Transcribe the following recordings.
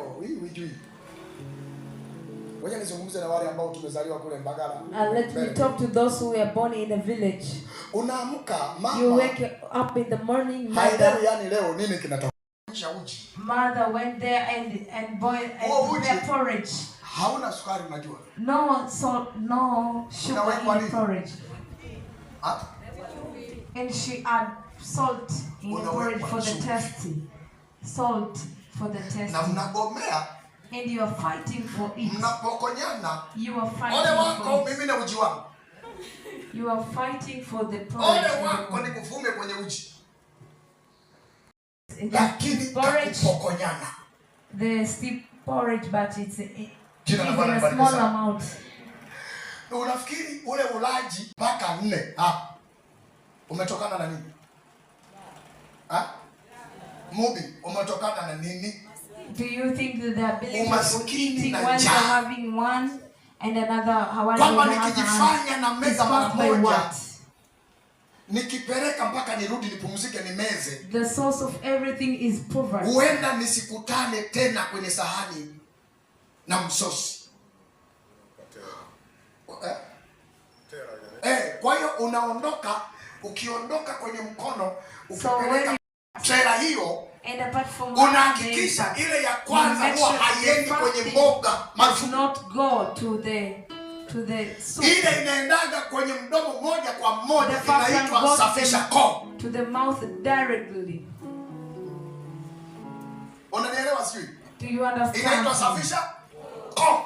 yako hii hujui. Ngoja nizungumze na wale ambao tumezaliwa kule Mbagala. Let me talk to those who were born in a village. Unaamka mama. You wake up in the morning, mother. Yani leo nini kinatokea? Uji. Mother went there and boiled their porridge. Hauna sukari unajua? No salt, no sugar in the porridge. And she add salt in the porridge for the tasty. Salt for the tasty. Na mnagomea. And you are fighting for it. Mnapokonyana. You are fighting ole wako mimi na uji wangu. You are fighting for the porridge. Ole wako nikufume kwenye uji. Lakini kupokonyana. The steep porridge, but it's in a small amount. Unafikiri ule ulaji mpaka 4 hapa umetokana na nini? Mubi umetokana na nini? Do you think that the ability of eating when you're having one and another kwamba nikijifanya na meza mara moja nikipeleka mpaka nirudi nipumzike nimeze, the source of everything is poverty. Huenda nisikutane tena kwenye sahani na msosi. Kwa hiyo unaondoka, ukiondoka kwenye mkono ukipeleka trailer hiyo, unahakikisha ile ya kwanza huwa haiendi kwenye mboga marufuku, not go to the soup. Ile inaendaga kwenye mdomo moja kwa moja, inaitwa safisha koo, to the mouth directly. Unanielewa sio? Do you understand? Inaitwa safisha koo.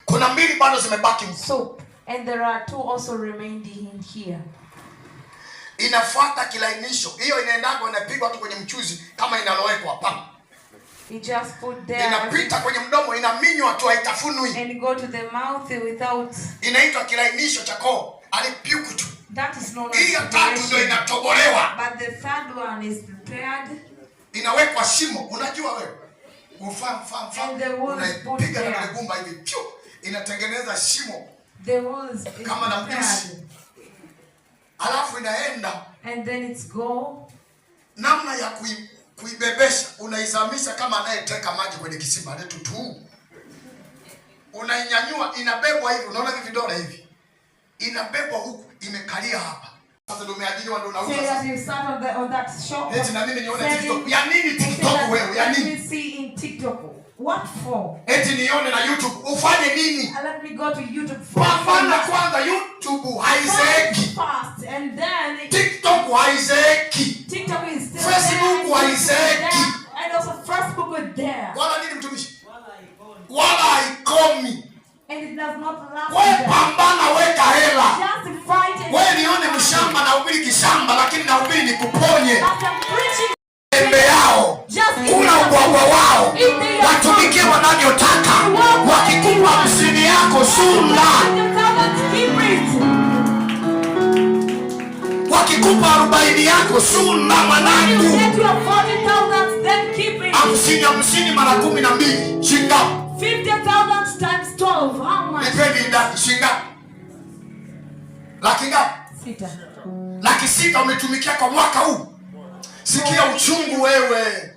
Kuna mbili bado zimebaki soup, and there are 2 also remaining in here. Inafuata kilainisho. Hiyo inaendaga inapigwa tu kwenye mchuzi kama inalowekwa hapa. You just put there. Inapita kwenye mdomo, inaminywa tu, haitafunwi. And go to the mouth without. Inaitwa kilainisho cha koo. Alipiuku tu. That is not. Hiyo tatu ndio inatobolewa. But the third one is prepared. Inawekwa shimo. Unajua wewe? Unapiga na gumba hivi. Inatengeneza shimo. The walls kama na mjusi. Alafu inaenda. And then it's go. Namna ya kuibebesha, unaizamisha kama anayeteka maji kwenye kisima letu tu. Unainyanyua, inabebwa hivi, unaona hivi vidole hivi. Inabebwa huku, imekalia hapa. Sasa ndio umeajiriwa ndio unauza. On that shop. Eti na mimi nione TikTok. Ya nini TikTok wewe? Ya nini? Let me see in TikTok. What for? Eti nione na YouTube. Ufanye nini? Let me go to YouTube first. Pambana kwanza, YouTube haizeeki. Fast and then TikTok haizeeki. TikTok is still Facebook haizeeki. And also Facebook is there. Wala nini mtumishi? Wala haikomi. And it does not last. Wewe pambana, weka hela. Just fight. Wewe nione mshamba na ubiri kishamba, lakini na ubiri nikuponye. Embe yao. Kuna ubwabwa wao. Watumikie wanavyotaka. Wakikupa 50 yako sunda. Wakikupa 40 yako sunda mwanangu. 50 mara 12 shinga. 50,000 times 12. How much? Depende ndani shinga. Laki ngapi? 6. Laki 6 umetumikia kwa mwaka huu. Sikia uchungu wewe.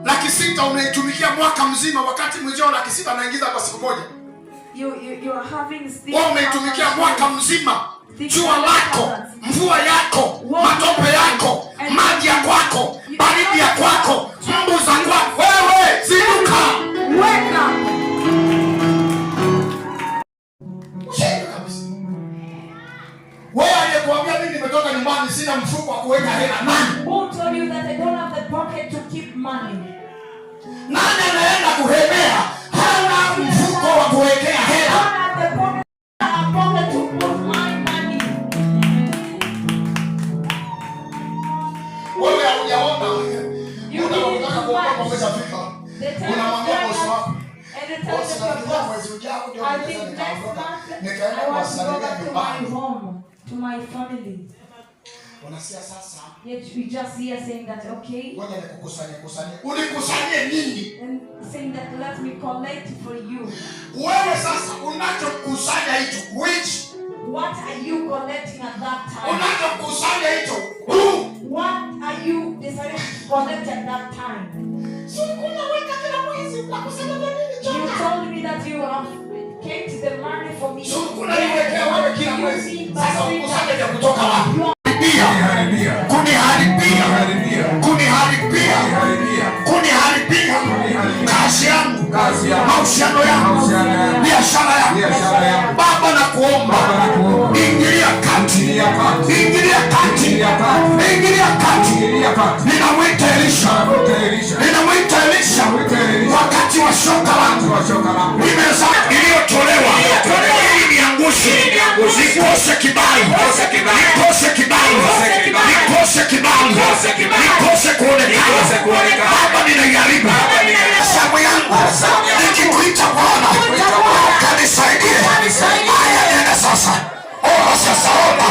Laki 6 umeitumikia mwaka mzima, wakati mwingine laki 6 anaingiza kwa siku moja. You are having still. Wewe umeitumikia mwaka mzima. Jua lako, mvua yako, matope yako, maji ya kwako, baridi ya kwako, mbu za kwako. Wewe zinduka. Wake up. Wewe aliyekuambia mimi nimetoka nyumbani sina mfuko wa kuweka hela nani? Who told you that I don't have the pocket to keep money? Nani anaenda kuhemea? Hana mfuko wa kuwekea hela. I don't have the pocket to put my money. Wewe hujaona wewe. Unataka kuomba umeshafika. Unamwambia bosi wako. Bosi na mwezi ujao ndio nikaenda kuwasalimia nyumbani. To my family. Unasikia sasa? Yet we just here saying that okay. Ngoja nikukusanye. Unikusanye nini? And saying that let me collect for you. Wewe sasa unachokusanya hicho which? What are you collecting at that time? Unachokusanya hicho. What are you you decided to connect at that time? You told me that you have came to the money for me. Kuniharibia kazi yangu, mahusiano yangu, biashara yangu. Baba nakuomba, ingilia kati, ingilia kati, ingilia kati. Ninamwita Elisha wakati wa shoka langu, nimeza iliyotolewa ili niangushe, nikose kibali, nikose kibali, nikose kibali, nikose kuonekana. Baba ninaiharibu samu yangu, nikikuita Bwana kanisaidie. Haya, nenda sasa, omba sasa, omba.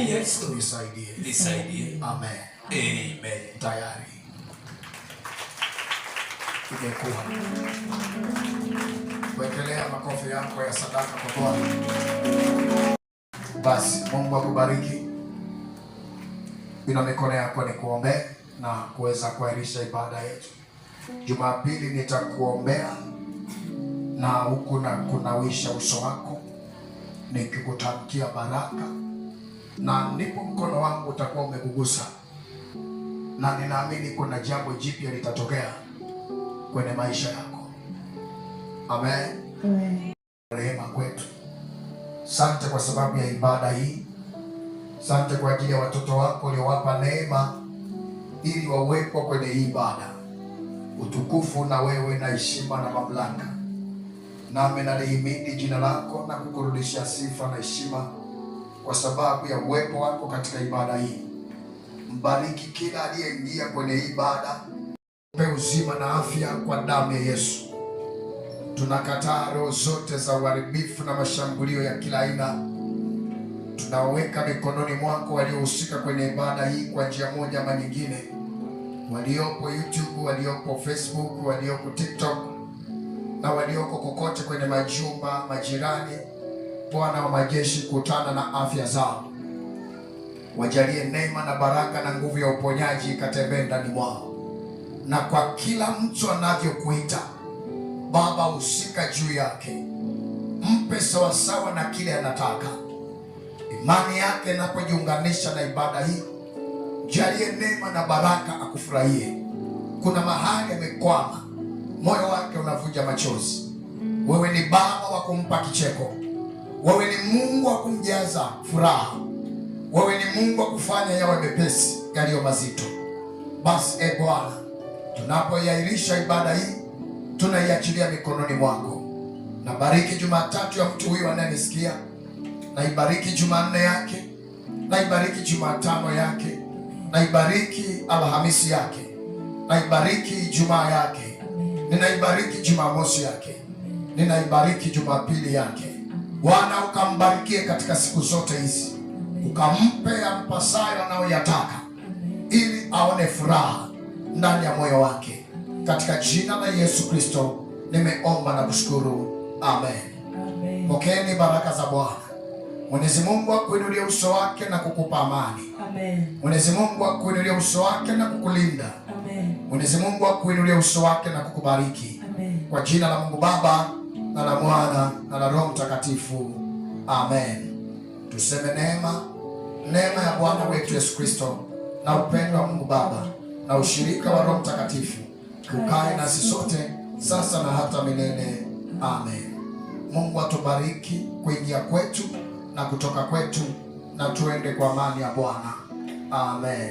Yesu nisaidie. Amen. Tayari imekuwa. Wekelea makofi yako ya sadaka kwa Bwana. Basi Mungu akubariki. Ina mikono yako ni kuombea na kuweza kuahirisha ibada yetu. Jumapili nitakuombea na huku na kunawisha uso wako nikikutamkia baraka, na ndipo mkono wangu utakuwa umekugusa, na ninaamini kuna jambo jipya litatokea kwenye maisha yako. Amen. Amen. Rehema kwetu. Asante kwa sababu ya ibada hii. Asante kwa ajili ya watoto wako uliowapa neema ili wawepo kwenye ibada. Utukufu na wewe na heshima na mamlaka. Nami nalihimidi jina lako na kukurudishia sifa na heshima kwa sababu ya uwepo wako katika ibada hii. Mbariki kila aliyeingia kwenye ibada. Mpe uzima na afya kwa damu ya Yesu. Tunakataa roho zote za uharibifu na mashambulio ya kila aina. Tunaweka mikononi mwako waliohusika kwenye ibada hii kwa njia moja ama nyingine. Waliopo YouTube, waliopo Facebook, waliopo TikTok na walioko kokote kwenye majumba, majirani. Bwana wa majeshi, kutana na afya zao. Wajalie neema na baraka na nguvu ya uponyaji ikatembee ndani mwao. na kwa kila mtu anavyokuita Baba, husika juu yake, mpe sawasawa na kile anataka. Imani yake inapojiunganisha na ibada hii, jalie neema na baraka akufurahie. Kuna mahali amekwama, moyo wake unavuja machozi. Wewe ni Baba wa kumpa kicheko, wewe ni Mungu wa kumjaza furaha, wewe ni Mungu wa kufanya yawe mepesi yaliyo mazito. Basi Bwana, tunapoiahirisha ibada hii, tunaiachilia mikononi mwako. Na bariki Jumatatu ya mtu huyu anayenisikia, na ibariki Jumanne yake, na ibariki Jumatano yake, na ibariki Alhamisi yake, na ibariki Ijumaa yake, ninaibariki Jumamosi yake, ninaibariki Jumapili yake. Bwana, ukambarikie katika siku zote hizi, ukampe ampasayo anayoyataka, ili aone furaha ndani ya moyo wake. Katika jina la Yesu Kristo nimeomba na kushukuru, amen. Pokeeni baraka za Bwana. Mwenyezi Mungu akuinulie uso wake na kukupa amani. Amen. Mwenyezi Mungu akuinulie uso wake na kukulinda. Amen. Mwenyezi Mungu akuinulie uso wake na kukubariki. Amen. Kwa jina la Mungu Baba na la Mwana na la Roho Mtakatifu, amen. Tuseme neema ya Bwana wetu Yesu Kristo na upendo wa Mungu Baba na ushirika wa Roho Mtakatifu ukae nasi sote sasa na hata milele, amen. Mungu atubariki kuingia kwetu na kutoka kwetu, na tuende kwa amani ya Bwana, amen.